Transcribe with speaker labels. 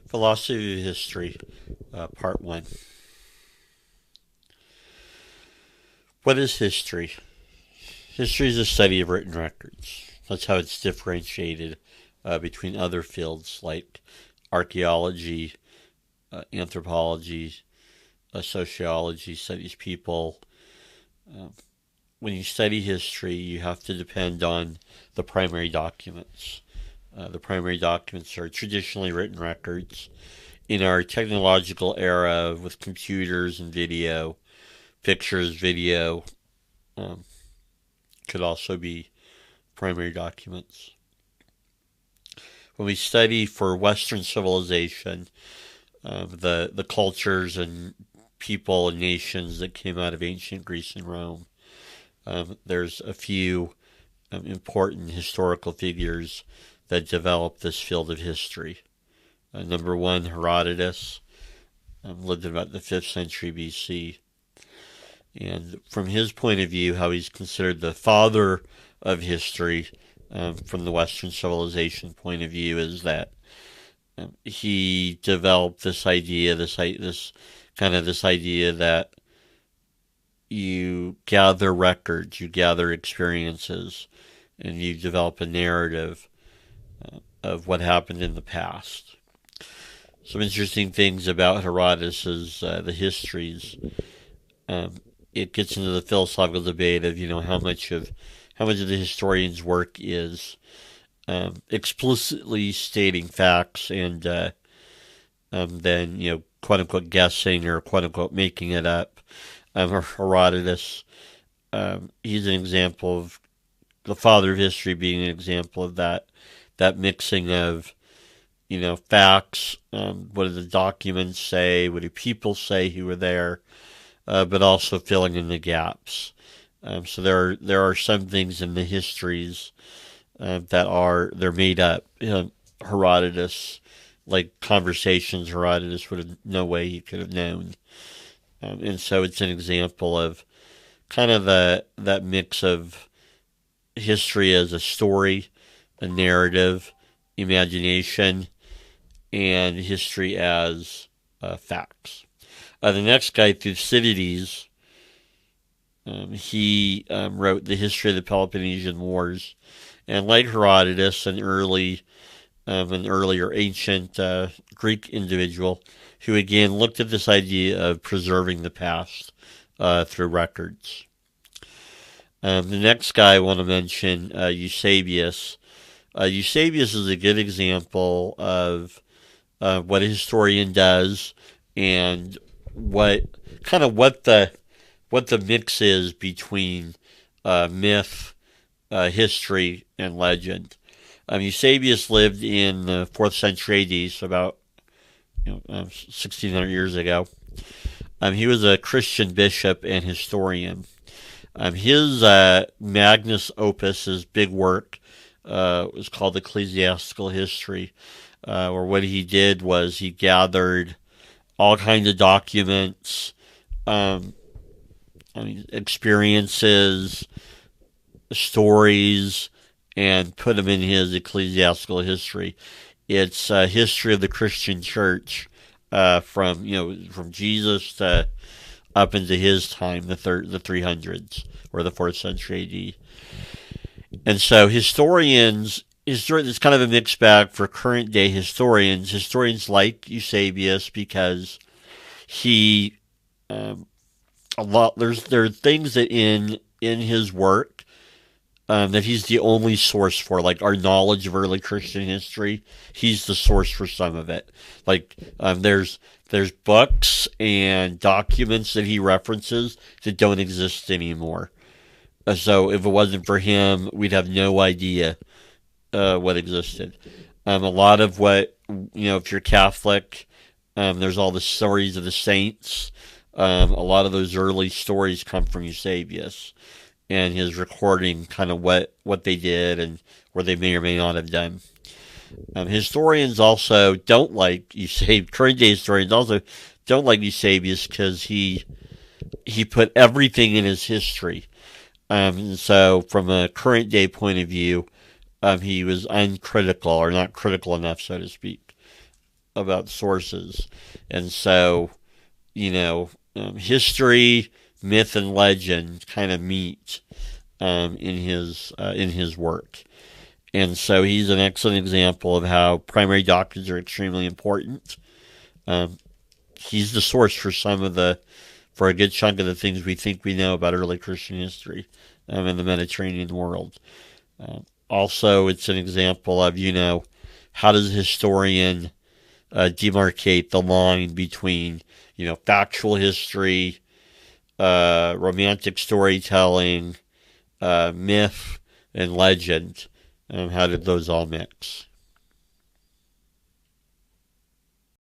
Speaker 1: Philosophy of History, Part 1. What is history? History is a study of written records. That's how it's differentiated between other fields like archaeology, anthropology, sociology, studies people. Uh, when you study history, you have to depend on the primary documents. The primary documents are traditionally written records. In our technological era with computers and video, pictures, video um, could also be primary documents. When we study for Western civilization, the cultures and people and nations that came out of ancient Greece and Rome, there's a few important historical figures that developed this field of history. Number one, Herodotus, lived in about the 5th century BC. And from his point of view, how he's considered the father of history from the Western civilization point of view is that he developed this idea, this idea that you gather records, you gather experiences, and you develop a narrative of what happened in the past. Some interesting things about Herodotus' the histories. Um, it gets into the philosophical debate of how much of the historian's work is explicitly stating facts and then quote unquote guessing or quote unquote making it up. Herodotus, he's an example of the father of history being an example of that mixing of facts. What do the documents say? What do people say who were there? But also filling in the gaps. So there are some things in the histories they're made up. Herodotus, like conversations, Herodotus would have no way he could have known, and so it's an example of kind of that mix of history as a story, a narrative, imagination, and history as facts. The next guy, Thucydides, he wrote the history of the Peloponnesian Wars, and like Herodotus, an earlier ancient Greek individual, who again looked at this idea of preserving the past through records. The next guy I want to mention, Eusebius. Eusebius is a good example of what a historian does and what what the mix is between myth, history, and legend. Eusebius lived in the 4th century AD, so about 1600 years ago. He was a Christian bishop and historian. His magnus opus, his big work, was called Ecclesiastical History, where what he did was he gathered all kinds of documents, experiences, stories, and put them in his ecclesiastical history. It's a history of the Christian church from Jesus to up into his time, the 300s or the 4th century AD. And so it's kind of a mixed bag for current day historians. Historians like Eusebius because he there are things that in his work that he's the only source for, like our knowledge of early Christian history. He's the source for some of it. Like there's books and documents that he references that don't exist anymore. So if it wasn't for him, we'd have no idea what existed. A lot of what if you're Catholic, there's all the stories of the saints. A lot of those early stories come from Eusebius and his recording kind of what they did and what they may or may not have done. Historians also don't like Eusebius. Current day historians also don't like Eusebius because he put everything in his history. So from a current day point of view, he was uncritical or not critical enough, so to speak. about sources, and so history, myth, and legend kind of meet in his work. And so he's an excellent example of how primary doctrines are extremely important. He's the source for a good chunk of the things we think we know about early Christian history in the Mediterranean world. Also, it's an example of, how does a historian demarcate the line between, factual history, romantic storytelling, myth, and legend. How did those all mix?